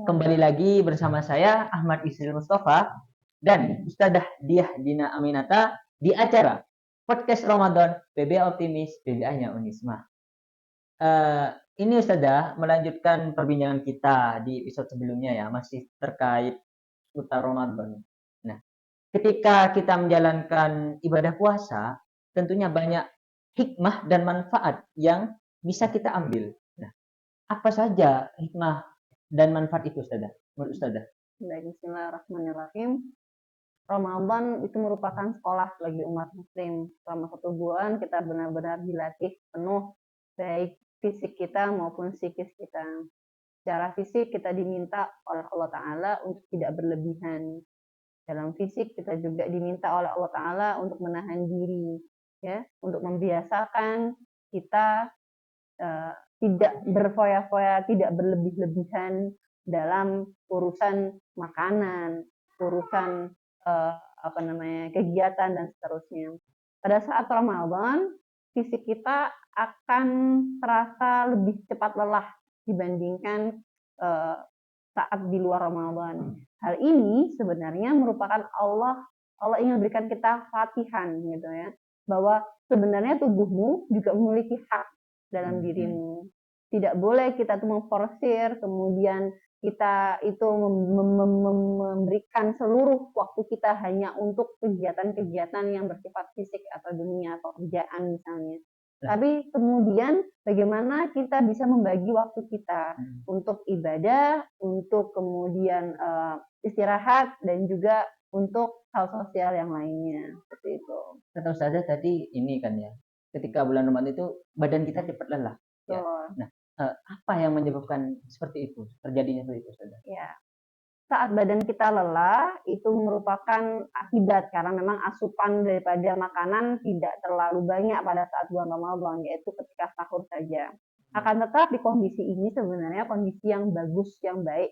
Kembali lagi bersama saya Ahmad Isril Mustafa dan Ustadzah Diah Dina Aminata di acara Podcast Ramadan PBA Optimis PBA-nya Unisma. Uh, ini Ustadzah melanjutkan perbincangan kita di episode sebelumnya ya, masih terkait seputar Ramadan. Nah, ketika kita menjalankan ibadah puasa, tentunya banyak hikmah dan manfaat yang bisa kita ambil. Nah, apa saja hikmah dan manfaat itu, Ustadzah? Menurut Ustadzah? Baik, bismillahirrahmanirrahim. Ramadan itu merupakan sekolah bagi umat muslim. Selama 1 bulan kita benar-benar dilatih penuh, baik fisik kita maupun psikis kita. Secara fisik kita diminta oleh Allah Ta'ala untuk tidak berlebihan. Dalam fisik kita juga diminta oleh Allah Ta'ala untuk menahan diri, ya, untuk membiasakan kita tidak berfoya-foya, tidak berlebih-lebihan dalam urusan makanan, urusan kegiatan dan seterusnya. Pada saat Ramadan, fisik kita akan terasa lebih cepat lelah dibandingkan saat di luar Ramadan. Hal ini sebenarnya merupakan Allah ingin memberikan kita latihan gitu ya, bahwa sebenarnya tubuhmu juga memiliki hak dalam dirimu. Tidak boleh kita tuh memforsir, kemudian kita itu memberikan seluruh waktu kita hanya untuk kegiatan-kegiatan yang bersifat fisik atau dunia atau kerjaan misalnya. Tapi kemudian bagaimana kita bisa membagi waktu kita untuk ibadah, untuk kemudian istirahat, dan juga untuk hal sosial yang lainnya. Seperti itu. Kata Ustazah tadi ini kan ya, ketika bulan Ramadan itu badan kita cepat lelah. Ya. Nah, apa yang menyebabkan seperti itu, terjadinya seperti itu, Ustazah? Ya, saat badan kita lelah itu merupakan akibat karena memang asupan daripada makanan tidak terlalu banyak pada saat bulan Ramadan, yaitu ketika sahur saja. Akan tetapi kondisi ini sebenarnya kondisi yang bagus, yang baik.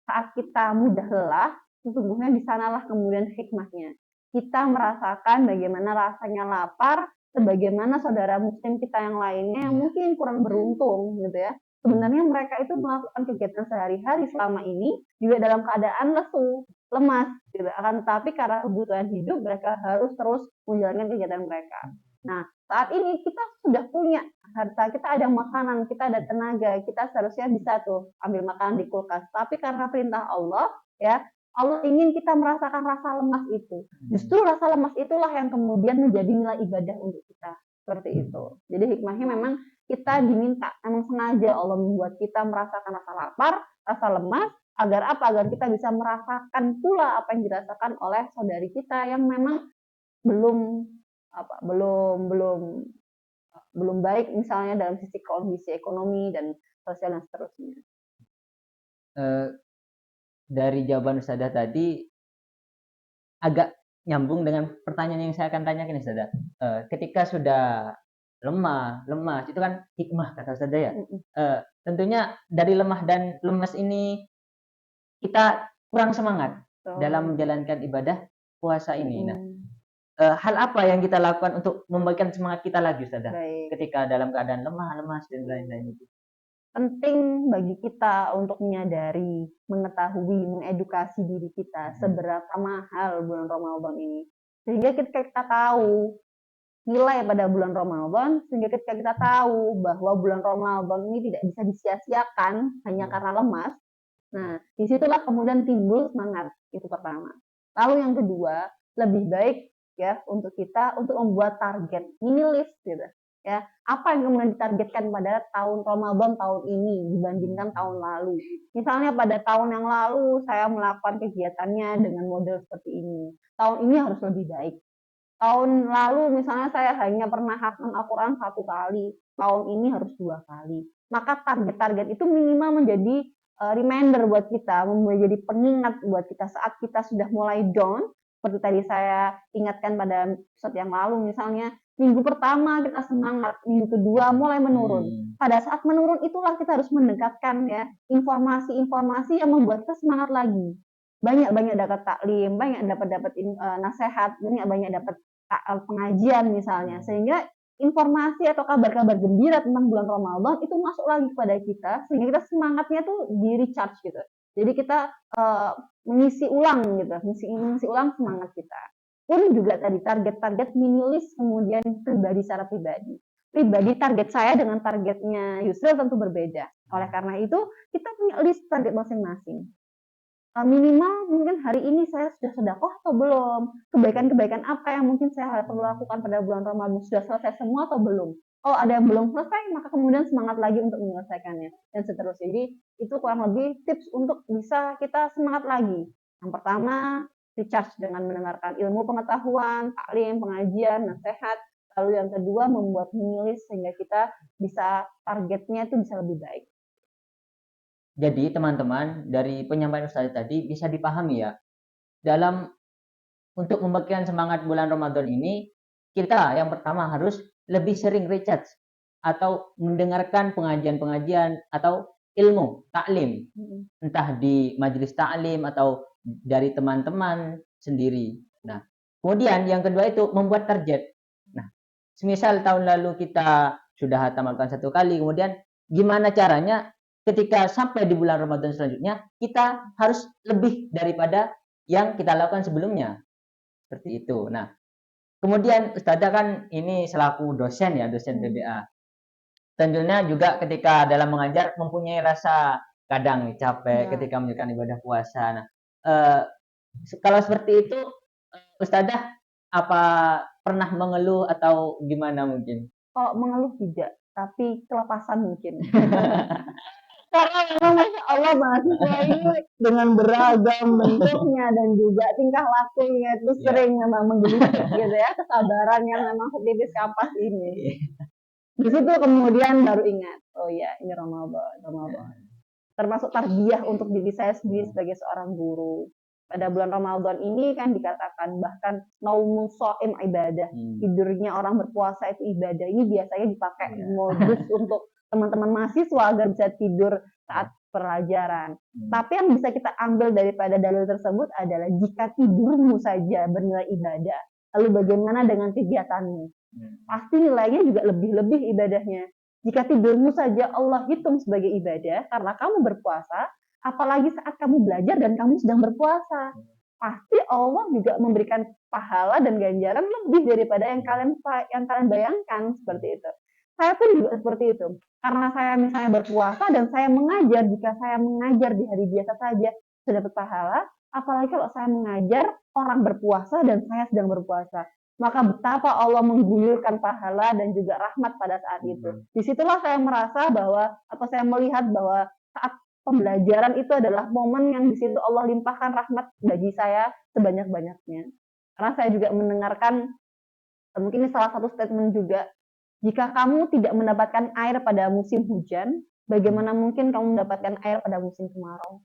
Saat kita mudah lelah, sesungguhnya di sanalah kemudian hikmahnya. Kita merasakan bagaimana rasanya lapar, sebagaimana saudara muslim kita yang lainnya yang mungkin kurang beruntung gitu ya. Sebenarnya mereka itu melakukan kegiatan sehari-hari selama ini juga dalam keadaan lesu, lemas gitu. Akan tetapi karena kebutuhan hidup mereka harus terus menjalankan kegiatan mereka. Nah, saat ini kita sudah punya harta, kita ada makanan, kita ada tenaga, kita seharusnya bisa tuh ambil makanan di kulkas. Tapi karena perintah Allah, ya, Allah ingin kita merasakan rasa lemas itu. Justru rasa lemas itulah yang kemudian menjadi nilai ibadah untuk kita. Seperti itu. Jadi hikmahnya memang kita diminta, memang sengaja Allah membuat kita merasakan rasa lapar, rasa lemas, agar apa? Agar kita bisa merasakan pula apa yang dirasakan oleh saudari kita yang memang belum belum baik misalnya dalam sisi kondisi ekonomi dan sosial dan seterusnya. Dari jawaban Ustazah tadi agak nyambung dengan pertanyaan yang saya akan tanyakan Ustazah. Ketika sudah lemas itu kan hikmah kata Ustazah ya. Tentunya dari lemah dan lemas ini kita kurang semangat dalam menjalankan ibadah puasa ini. Nah, hal apa yang kita lakukan untuk memberikan semangat kita lagi Ustazah? Ketika dalam keadaan lemah, lemas dan lain-lain itu. Penting bagi kita untuk menyadari, mengetahui, mengedukasi diri kita seberapa mahal bulan Ramadan ini. Sehingga ketika kita tahu nilai pada bulan Ramadan, sehingga ketika kita tahu bahwa bulan Ramadan ini tidak bisa disia-siakan hanya karena lemas, nah disitulah kemudian timbul semangat, itu pertama. Lalu yang kedua, lebih baik ya untuk kita untuk membuat target, mini list gitu. Ya, apa yang kemudian ditargetkan pada tahun Ramadan tahun ini dibandingkan tahun lalu. Misalnya pada tahun yang lalu saya melakukan kegiatannya dengan model seperti ini. Tahun ini harus lebih baik. Tahun lalu misalnya saya hanya pernah hafal Al-Quran 1 kali. Tahun ini harus 2 kali. Maka target-target itu minimal menjadi reminder buat kita, menjadi pengingat buat kita saat kita sudah mulai down. Seperti tadi saya ingatkan pada episode yang lalu misalnya, minggu pertama kita semangat, minggu kedua mulai menurun. Pada saat menurun itulah kita harus mendekatkan ya informasi-informasi yang membuat kita semangat lagi. Banyak dapat taklim, banyak dapat nasihat, banyak dapat pengajian misalnya, sehingga informasi atau kabar-kabar gembira tentang bulan Ramadan itu masuk lagi kepada kita, sehingga kita semangatnya tuh di recharge gitu. Jadi kita mengisi ulang gitu, mengisi ulang semangat kita. Pun juga tadi target-target menulis kemudian pribadi secara pribadi. Pribadi target saya dengan targetnya Yusril tentu berbeda. Oleh karena itu kita punya list target masing-masing. Minimal mungkin hari ini saya sudah sedekah atau belum? Kebaikan-kebaikan apa yang mungkin saya perlu lakukan pada bulan Ramadan? Sudah selesai semua atau belum? Oh, ada yang belum selesai, maka kemudian semangat lagi untuk menyelesaikannya dan seterusnya. Jadi itu kurang lebih tips untuk bisa kita semangat lagi. Yang pertama, recharge dengan mendengarkan ilmu pengetahuan, taklim, pengajian, nasihat. Lalu yang kedua, membuat menulis sehingga kita bisa targetnya itu bisa lebih baik. Jadi teman-teman, dari penyampaian Ustaz tadi bisa dipahami ya, dalam untuk memberikan semangat bulan Ramadan ini, kita yang pertama harus lebih sering recharge atau mendengarkan pengajian-pengajian atau ilmu, taklim, entah di majelis taklim atau dari teman-teman sendiri. Nah, kemudian yang kedua itu membuat target. Nah, semisal tahun lalu kita sudah hatamalkan 1 kali, kemudian gimana caranya ketika sampai di bulan Ramadan selanjutnya kita harus lebih daripada yang kita lakukan sebelumnya. Seperti itu. Nah, kemudian Ustazah kan ini selaku dosen ya, dosen PBA. Tentunya juga ketika dalam mengajar mempunyai rasa kadang capek ketika menjalankan ibadah puasa. Nah, kalau seperti itu Ustazah apa pernah mengeluh atau gimana mungkin? Kalau mengeluh tidak, tapi kelepasan mungkin. Karena memang Masya Allah mahasiswa ini dengan beragam bentuknya dan juga tingkah lakunya itu sering memang menggelitik gitu ya, kesabaran yang memang setipis kapas ini. Di situ kemudian baru ingat, oh ya ini Ramadan. Termasuk tarbiyah untuk diri saya sendiri sebagai seorang guru. Pada bulan Ramadan ini kan dikatakan bahkan naumu shaim ibadah. Tidurnya orang berpuasa itu ibadah. Ini biasanya dipakai modus untuk teman-teman mahasiswa agar bisa tidur saat pelajaran. Tapi yang bisa kita ambil daripada dalil tersebut adalah jika tidurmu saja bernilai ibadah, lalu bagaimana dengan kegiatanmu? Pasti nilainya juga lebih-lebih ibadahnya. Jika tidurmu saja Allah hitung sebagai ibadah karena kamu berpuasa, apalagi saat kamu belajar dan kamu sedang berpuasa. Pasti Allah juga memberikan pahala dan ganjaran lebih daripada yang kalian bayangkan seperti itu. Saya pun juga seperti itu. Karena saya misalnya berpuasa dan saya mengajar, jika saya mengajar di hari biasa saja sudah dapat pahala, apalagi kalau saya mengajar orang berpuasa dan saya sedang berpuasa. Maka betapa Allah menggulirkan pahala dan juga rahmat pada saat itu. Disitulah saya merasa bahwa, atau saya melihat bahwa saat pembelajaran itu adalah momen yang di situ Allah limpahkan rahmat bagi saya sebanyak-banyaknya. Karena saya juga mendengarkan, mungkin ini salah satu statement juga, jika kamu tidak mendapatkan air pada musim hujan, bagaimana mungkin kamu mendapatkan air pada musim kemarau?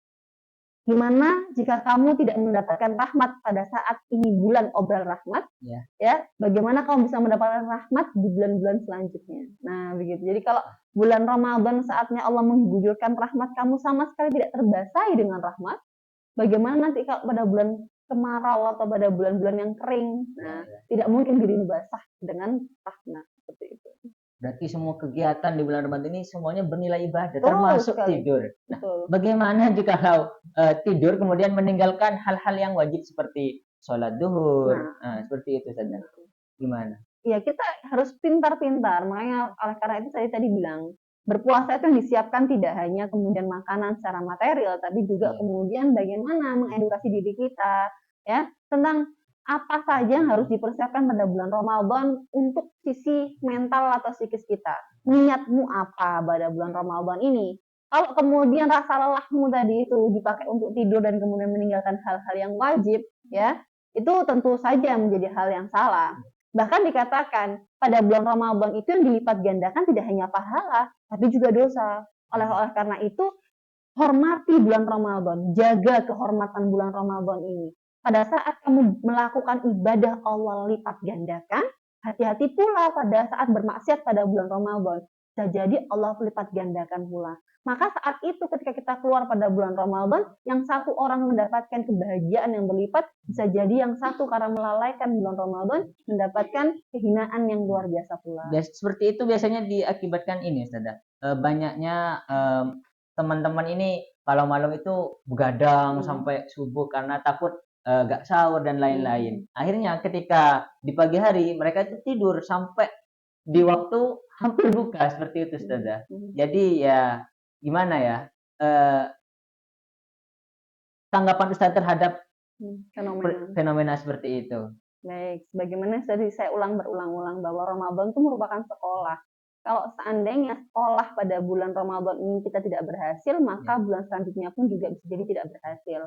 Gimana jika kamu tidak mendapatkan rahmat pada saat ini bulan obral rahmat, ya, bagaimana kamu bisa mendapatkan rahmat di bulan-bulan selanjutnya? Nah, begitu. Jadi kalau bulan Ramadan saatnya Allah menggugurkan rahmat kamu sama sekali tidak terbasahi dengan rahmat, bagaimana nanti kalau pada bulan kemarau atau pada bulan-bulan yang kering? Nah, tidak mungkin dirimu basah dengan rahmat seperti itu. Berarti semua kegiatan di bulan Ramadan ini semuanya bernilai ibadah, termasuk tidur. Nah, bagaimana jika tidur kemudian meninggalkan hal-hal yang wajib seperti sholat duhur, seperti itu saja. Gimana? Ya kita harus pintar-pintar. Makanya oleh karena itu saya tadi bilang berpuasa itu yang disiapkan tidak hanya kemudian makanan secara material, tapi juga kemudian bagaimana mengedukasi diri kita ya tentang apa saja yang harus dipersiapkan pada bulan Ramadan untuk sisi mental atau psikis kita. Niatmu apa pada bulan Ramadan ini? Kalau kemudian rasa lelahmu tadi itu dipakai untuk tidur dan kemudian meninggalkan hal-hal yang wajib, ya itu tentu saja menjadi hal yang salah. Bahkan dikatakan pada bulan Ramadan itu yang dilipat gandakan tidak hanya pahala, tapi juga dosa. Oleh karena itu, hormati bulan Ramadan, jaga kehormatan bulan Ramadan ini. Pada saat kamu melakukan ibadah Allah lipat gandakan, hati-hati pula pada saat bermaksiat pada bulan Ramadan. Bisa jadi Allah lipat gandakan pula. Maka saat itu ketika kita keluar pada bulan Ramadan, yang satu orang mendapatkan kebahagiaan yang berlipat, bisa jadi yang satu karena melalaikan bulan Ramadan mendapatkan kehinaan yang luar biasa pula. Seperti itu biasanya diakibatkan ini, Ustazah. Banyaknya teman-teman ini kalau malam itu begadang Hmm. sampai subuh karena takut nggak sahur dan lain-lain. Akhirnya ketika di pagi hari mereka itu tidur sampai di waktu hampir buka seperti itu, Ustazah. Hmm. Jadi ya gimana ya? eh, Tanggapan Ustaz terhadap Fenomena. fenomena seperti itu. Baik, sebagaimana tadi saya ulang berulang-ulang bahwa Ramadan itu merupakan sekolah. Kalau seandainya sekolah pada bulan Ramadan ini kita tidak berhasil, maka bulan selanjutnya pun juga bisa jadi tidak berhasil.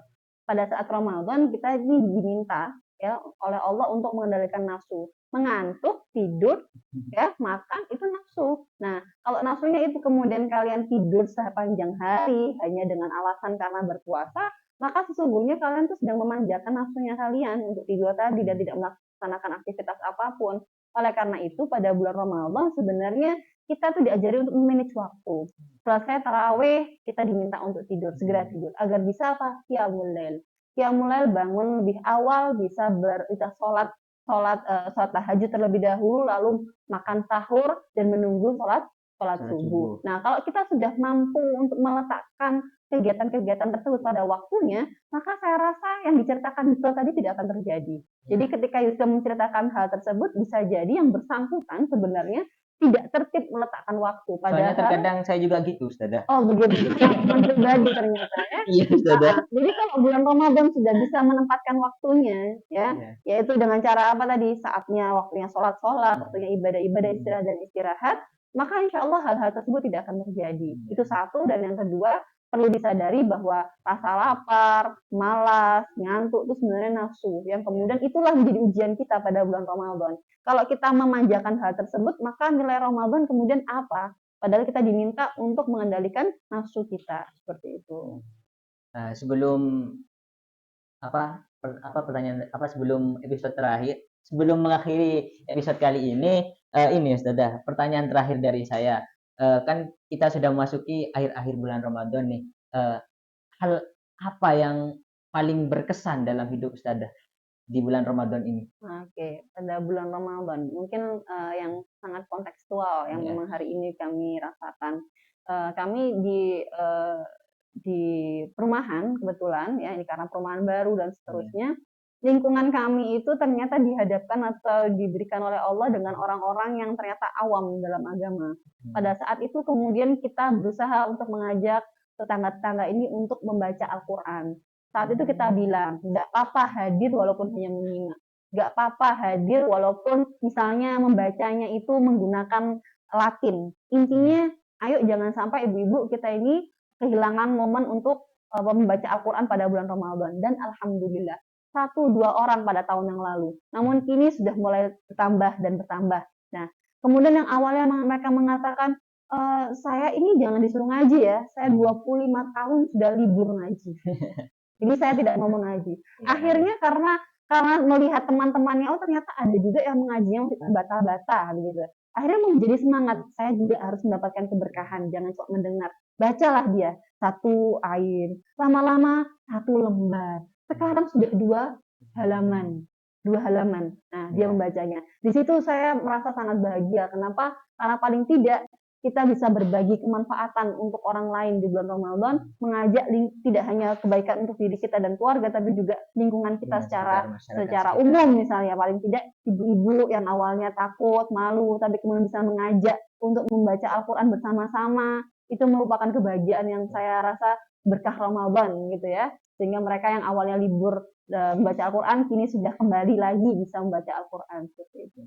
Pada saat Ramadan kita ini diminta ya oleh Allah untuk mengendalikan nafsu. Mengantuk, tidur, ya makan itu nafsu. Nah, kalau nafsunya itu kemudian kalian tidur sepanjang hari hanya dengan alasan karena berpuasa, maka sesungguhnya kalian tuh sedang memanjakan nafsunya kalian untuk tidur tadi dan tidak melaksanakan aktivitas apapun. Oleh karena itu, pada bulan Ramadan sebenarnya kita tuh diajari untuk memanage waktu. Selesai tarawih, kita diminta untuk tidur, segera tidur. Agar bisa apa? Qiyamul lail. Qiyamul lail bangun lebih awal, bisa sholat sholat tahajud terlebih dahulu, lalu makan sahur dan menunggu sholat subuh. Nah, kalau kita sudah mampu untuk meletakkan kegiatan-kegiatan tersebut pada waktunya, maka saya rasa yang diceritakan Yusuf tadi tidak akan terjadi. Jadi ketika Yusuf menceritakan hal tersebut, bisa jadi yang bersangkutan sebenarnya tidak tertib meletakkan waktu. Soalnya Padahal, terkadang saya juga gitu, Ustazah. oh begitu, teman pribadi ternyata ya. Iya, Ustazah. Jadi kalau bulan Ramadan sudah bisa menempatkan waktunya, ya, Iya. yaitu dengan cara apa tadi? Saatnya, waktunya sholat, waktunya ibadah-ibadah, istirahat dan istirahat, maka insya Allah hal-hal tersebut tidak akan terjadi. Itu satu, dan yang kedua, perlu disadari bahwa rasa lapar, malas, ngantuk itu sebenarnya nafsu. Yang kemudian itulah menjadi ujian kita pada bulan Ramadan. Kalau kita memanjakan hal tersebut, maka nilai Ramadan kemudian apa? Padahal kita diminta untuk mengendalikan nafsu kita. Seperti itu. Nah, sebelum pertanyaan sebelum episode terakhir, sebelum mengakhiri episode kali ini Ustazah, pertanyaan terakhir dari saya. Kan kita sudah memasuki akhir-akhir bulan Ramadan nih. Hal apa yang paling berkesan dalam hidup Ustazah di bulan Ramadan ini? Oke, pada bulan Ramadan mungkin yang sangat kontekstual yang memang hari ini kami rasakan. Kami di perumahan kebetulan ya, ini karena perumahan baru dan seterusnya. Lingkungan kami itu ternyata dihadapkan atau diberikan oleh Allah dengan orang-orang yang ternyata awam dalam agama. Pada saat itu kemudian kita berusaha untuk mengajak tetangga-tetangga ini untuk membaca Al-Quran. Saat itu kita bilang, nggak apa-apa hadir walaupun hanya menyimak. Nggak apa-apa hadir walaupun misalnya membacanya itu menggunakan Latin. Intinya, ayo jangan sampai ibu-ibu kita ini kehilangan momen untuk membaca Al-Quran pada bulan Ramadan. Dan Alhamdulillah, 1-2 orang pada tahun yang lalu. Namun kini sudah mulai bertambah dan bertambah. Nah, kemudian yang awalnya mereka mengatakan, saya ini jangan disuruh ngaji ya, saya 25 tahun sudah libur ngaji. Jadi saya tidak mau mengaji. Akhirnya karena melihat teman-temannya, oh ternyata ada juga yang mengajinya bata-bata gitu. Akhirnya menjadi semangat, saya juga harus mendapatkan keberkahan, jangan cuma mendengar. Bacalah dia, 1 ayat, lama-lama 1 lembar. Sekarang sudah 2 halaman. 2 halaman. Nah, dia membacanya. Di situ saya merasa sangat bahagia. Kenapa? Karena paling tidak kita bisa berbagi kemanfaatan untuk orang lain di bulan Ramadan, mengajak tidak hanya kebaikan untuk diri kita dan keluarga, tapi juga lingkungan kita secara umum. Misalnya paling tidak ibu-ibu yang awalnya takut, malu, tapi kemudian bisa mengajak untuk membaca Al-Quran bersama-sama, itu merupakan kebahagiaan yang saya rasa berkah Ramadan gitu ya. Sehingga mereka yang awalnya libur membaca Al-Quran, kini sudah kembali lagi bisa membaca Al-Quran. Seperti itu.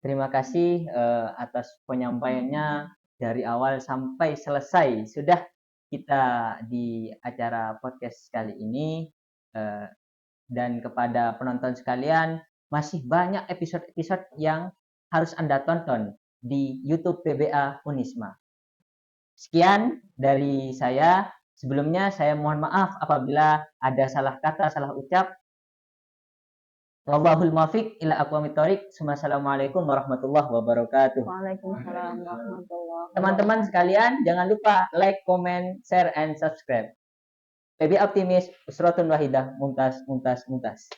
Terima kasih atas penyampaiannya dari awal sampai selesai. Sudah kita di acara podcast kali ini, dan kepada penonton sekalian, masih banyak episode-episode yang harus Anda tonton di YouTube PBA Unisma. Sekian dari saya. Sebelumnya saya mohon maaf apabila ada salah kata, salah ucap. Wallahul muwaffiq ila aqwamit thoriq. Wassalamualaikum warahmatullahi wabarakatuh. Waalaikumsalam warahmatullahi wabarakatuh. Teman-teman sekalian, jangan lupa like, comment, share, and subscribe. PBA Optimis, Usratun Wahidah, Mumtaz, Mumtaz, Mumtaz.